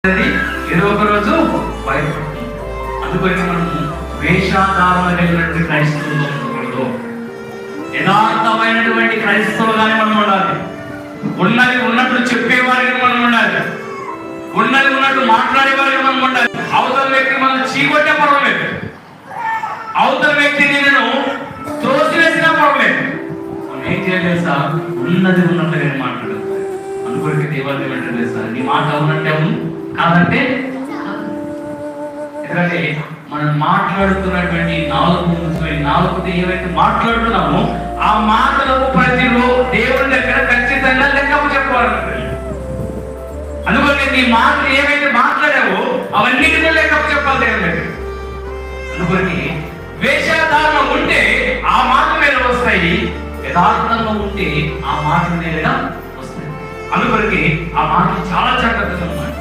ఏదో ఒక రోజు బయటపడుతుంది. అందుకని మనం వేషాధారణ కలిగినటువంటి క్రైస్తవులు ఉండకూడదు. యథార్థమైనటువంటి క్రైస్తవులుగానే మనం ఉండాలి. ఉన్నది ఉన్నట్లు చెప్పేవారిగా మనం ఉండాలి. ఉన్నది ఉన్నట్టు మాట్లాడేవారిగా మనం ఉండాలి. అవతల వ్యక్తి మనం చీకొట్టే పర్వాలేదు, అవతల వ్యక్తిని నేను త్రోసివేసినా పర్వాలేదు. మనం ఏం చేయలేదు సార్, ఉన్నది ఉన్నట్లుగా మాట్లాడదు. అందుకొరికి దేవాలయం ఏంటంటే సార్, నీ మాట అవునంటే అవును, కాదంటే ఎందుకంటే మనం మాట్లాడుతున్నటువంటి నాలుగుతో ఏవైతే మాట్లాడుతున్నామో ఆ మాటలకు ప్రతిలో దేవుడి దగ్గర ఖచ్చితంగా లెక్కపు చెప్పాలి. అందుకని నీ మాటలు ఏవైతే మాట్లాడావో అవన్నిటికీ లెక్కపు చెప్పాలి దేవుడి దగ్గర. అందుకని వేషధారణ ఉంటే ఆ మాట మీద వస్తాయి, యథార్థంగా ఉంటే ఆ మాట మీద వస్తాయి. అందుకని ఆ మాటలు చాలా జాగ్రత్తగా ఉన్నాయి.